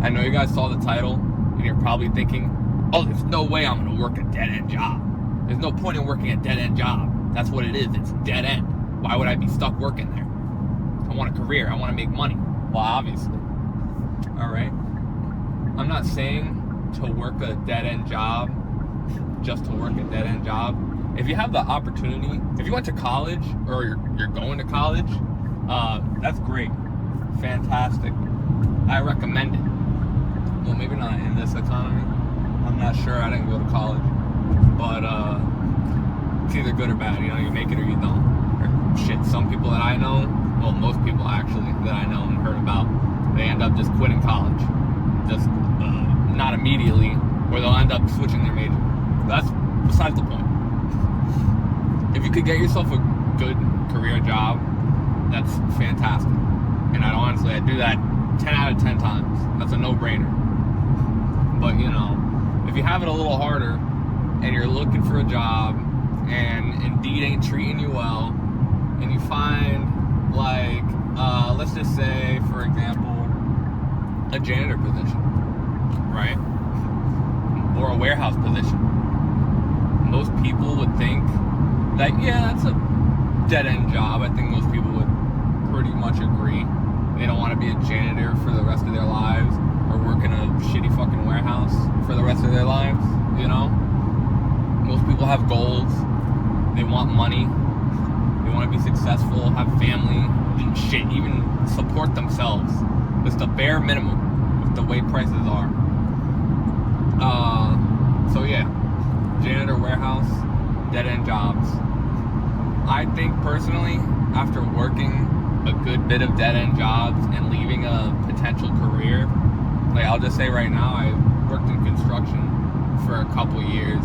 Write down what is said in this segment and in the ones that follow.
I know you guys saw the title, and you're probably thinking, oh, there's no way I'm going to work a dead-end job. There's no point in working a dead-end job. That's what it is. It's dead end. Why would I be stuck working there? I want a career. I want to make money. Well, obviously. All right? I'm not saying to work a dead-end job just to work a dead-end job. If you have the opportunity, if you went to college or you're going to college, that's great. Fantastic. I recommend it. Well, maybe not in this economy. I'm not sure. I didn't go to college. But it's either good or bad. You know, you make it or you don't. Or shit, some people that I know, well, most people actually that I know and heard about, they end up just quitting college. Just not immediately, or they'll end up switching their major. That's besides the point. If you could get yourself a good career job, that's fantastic. And I do that 10 out of 10 times. That's a no-brainer. But, you know, if you have it a little harder and you're looking for a job and Indeed ain't treating you well, and you find, like, let's just say, for example, a janitor position, right? Or a warehouse position. Most people would think that, yeah, that's a dead-end job. I think most people would pretty much agree. They don't want to be a janitor for the rest of their lives or work in a shitty fucking warehouse for the rest of their lives, you know? Most people have goals. They want money. They want to be successful, have family, and shit, even support themselves. It's the bare minimum with the way prices are. So yeah, janitor, warehouse, dead-end jobs. I think personally, after working a good bit of dead-end jobs and leaving a potential career, like I'll just say right now, I worked in construction for a couple years,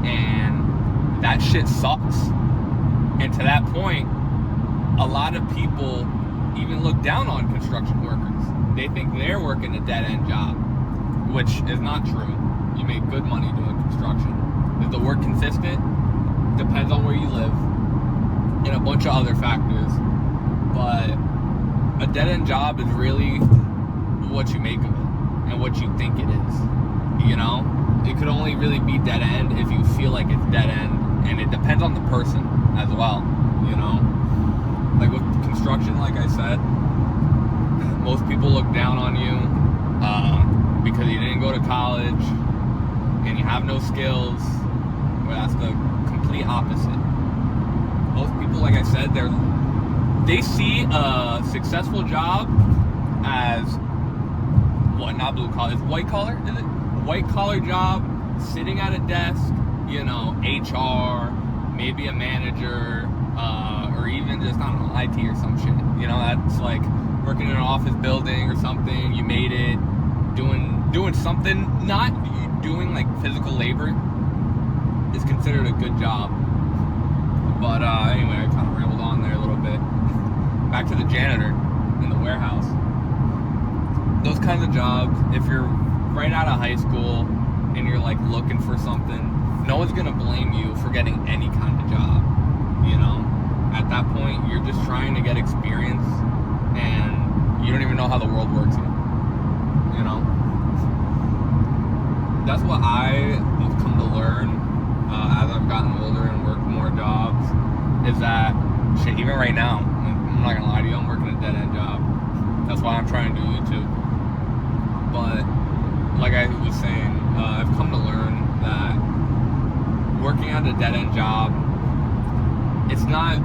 and that shit sucks. And to that point, a lot of people even look down on construction workers. They think they're working a dead-end job, which is not true. You make good money doing construction. Is the work consistent? Depends on where you live and a bunch of other factors. But a dead-end job is really what you make of it and what you think it is. You know? It could only really be dead-end if you feel like it's dead-end, and it depends on the person as well, you know? Like with construction, like I said, most people look down on you because you didn't go to college and you have no skills. Well, that's the complete opposite. Most people, like I said, they see a successful job as what? Not blue collar. It's white collar, is it? A white collar job, sitting at a desk, you know, HR, maybe a manager, or even just, I don't know, IT or some shit. You know, that's like working in an office building or something. You made it, doing something, not doing like physical labor is considered a good job. But anyway, I kind of rambled on there a little bit. Back to the janitor in the warehouse. Those kinds of jobs, if you're right out of high school and you're like looking for something, no one's gonna blame you for getting any kind of job. You know, at that point, you're just trying to get experience, and you don't even know how the world works yet. You know, that's what I have come to learn as I've gotten older and worked more jobs. Is that shit? Even right now, I'm not gonna lie to you, I'm working a dead-end job. That's why I'm trying to do YouTube. But like I was saying, I've come to learn that working at a dead-end job, it's not,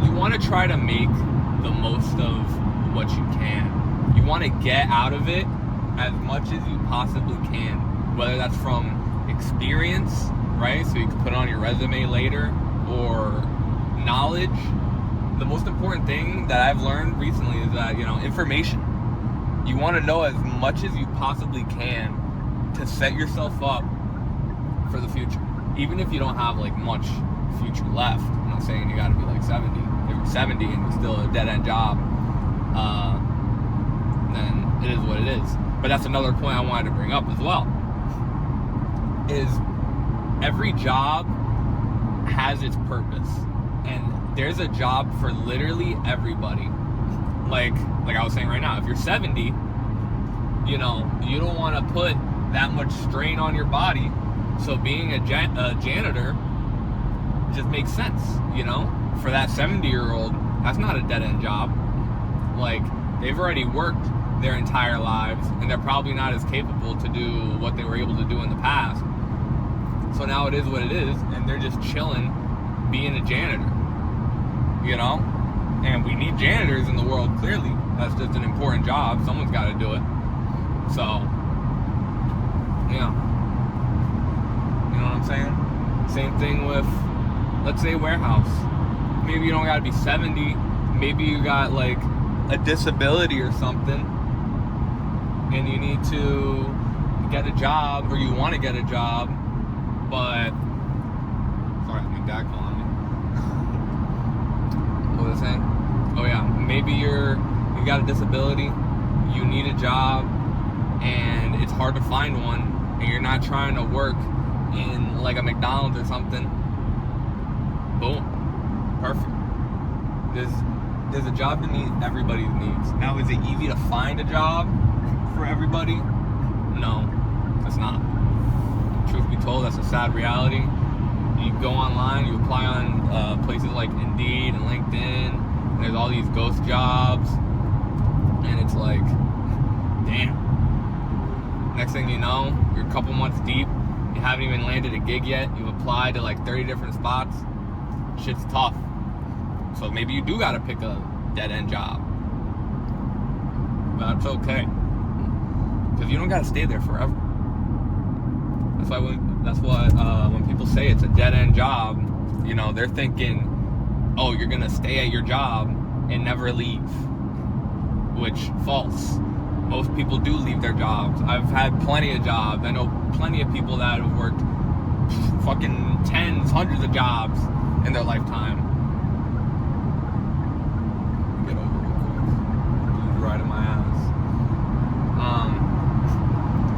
you want to try to make the most of what you can. You want to get out of it as much as you possibly can, whether that's from experience, right? So you can put it on your resume later, or knowledge. The most important thing that I've learned recently is that, you know, information. You want to know as much as you possibly can to set yourself up for the future. Even if you don't have like much future left. I'm not saying you got to be like 70. If you're 70 and you're still a dead-end job, then it is what it is. But that's another point I wanted to bring up as well. Is every job has its purpose, and there's a job for literally everybody. Like I was saying right now, if you're 70 you know, you don't want to put that much strain on your body. So being a janitor just makes sense, you know? For that 70-year-old, that's not a dead-end job. Like, they've already worked their entire lives, and they're probably not as capable to do what they were able to do in the past. So now it is what it is, and they're just chilling being a janitor, you know? And we need janitors in the world, clearly. That's just an important job. Someone's got to do it. So, yeah. You know what I'm saying? Same thing with, let's say, warehouse. Maybe you don't got to be 70. Maybe you got, like, a disability or something, and you need to get a job, or you want to get a job, but... Sorry, I think Dad calling me. What was I saying? Oh yeah, maybe you got a disability, you need a job, and it's hard to find one, and you're not trying to work in like a McDonald's or something. Boom. Perfect. There's a job to meet everybody's needs. Now, is it easy to find a job for everybody? No, it's not. Truth be told, that's a sad reality. You go online, you apply on places like Indeed and LinkedIn, and there's all these ghost jobs, and it's like, damn. Next thing you know, you're a couple months deep, you haven't even landed a gig yet, you've applied to like 30 different spots. Shit's tough. So maybe you do gotta pick a dead-end job. But it's okay. Because you don't gotta stay there forever. That's why when people say it's a dead-end job, you know, they're thinking, oh, you're gonna stay at your job and never leave. Which, false. Most people do leave their jobs. I've had plenty of jobs. I know plenty of people that have worked fucking tens, hundreds of jobs in their lifetime. Get over it real quick. He's right in my ass.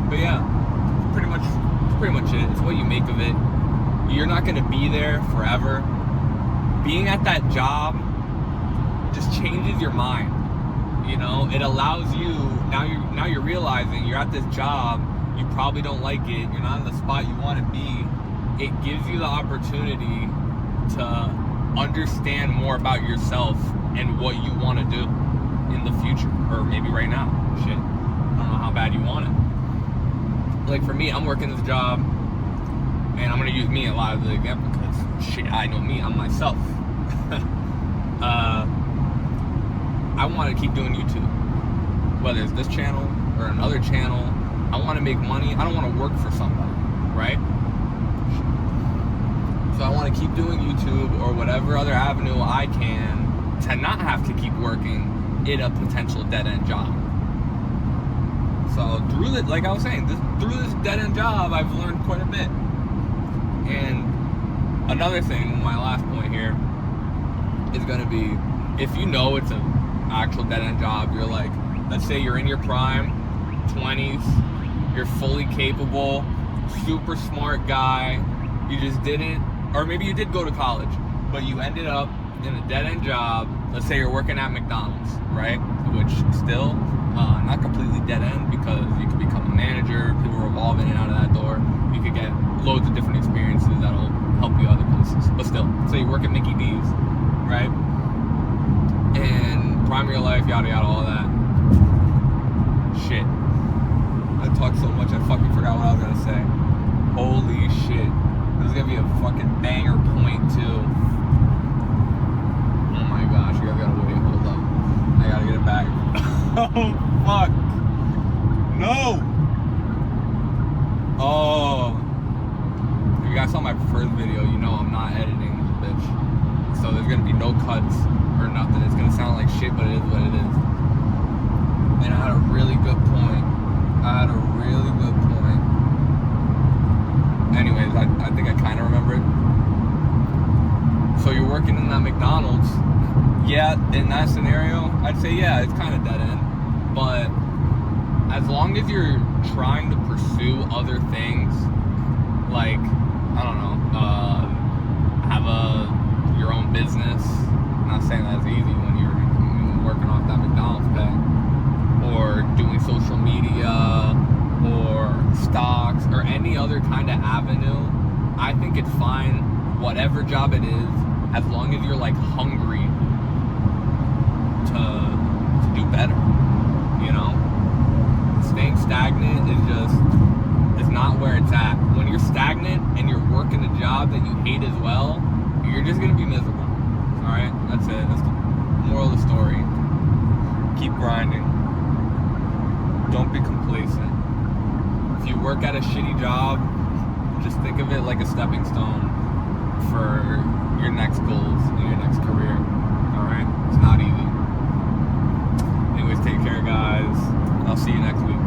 But yeah, pretty much it. It's what you make of it. You're not gonna be there forever. Being at that job just changes your mind. You know, it allows you, now you're realizing you're at this job, you probably don't like it, you're not in the spot you want to be. It gives you the opportunity to understand more about yourself and what you want to do in the future, or maybe right now. Shit, I don't know how bad you want it. Like for me, I'm working this job, and I'm gonna use me a lot of the example because shit, I know me, I'm myself. I want to keep doing YouTube, whether it's this channel or another channel. I want to make money. I don't want to work for somebody, right? So I want to keep doing YouTube or whatever other avenue I can to not have to keep working in a potential dead-end job. So through the, like I was saying, through this dead-end job, I've learned quite a bit. And another thing, my last point here, is going to be, if you know it's an actual dead-end job, you're like, let's say you're in your prime 20s, you're fully capable, super smart guy, you just didn't, or maybe you did go to college, but you ended up in a dead-end job. Let's say you're working at McDonald's, right? Which still not completely dead-end, because you could become a manager, people revolve in and out of that door, you could get loads of different experiences that'll help you other places. But still, say you work at Mickey D's, right? And prime of your life, yada yada, all that. Shit. I talked so much I fucking forgot what I was gonna say. Holy shit. This is gonna be a fucking banger point too. Oh my gosh, you guys gotta wait, hold up. I gotta get it back. Oh fuck. No! Oh. If you guys saw my first video, you know I'm not editing this bitch. So there's gonna be no cuts or nothing. It's gonna sound like shit, but it is what it is. And I had a really good point. Anyways, I think I kind of remember it. So you're working in that McDonald's. Yeah, in that scenario, I'd say yeah, it's kind of dead end. But as long as you're trying to pursue other things, like, I don't know, have your own business. I'm not saying that's easy when you're working off that McDonald's pay, or doing social media, that avenue, I think it's fine, whatever job it is, as long as you're like hungry to do better, you know? Staying stagnant is not where it's at. When you're stagnant and you're working a job that you hate as well, you're just gonna be miserable. Alright? That's it. That's the moral of the story. Keep grinding. Don't be complacent. If you work at a shitty job, just think of it like a stepping stone for your next goals and your next career. Alright? It's not easy. Anyways, take care, guys. I'll see you next week.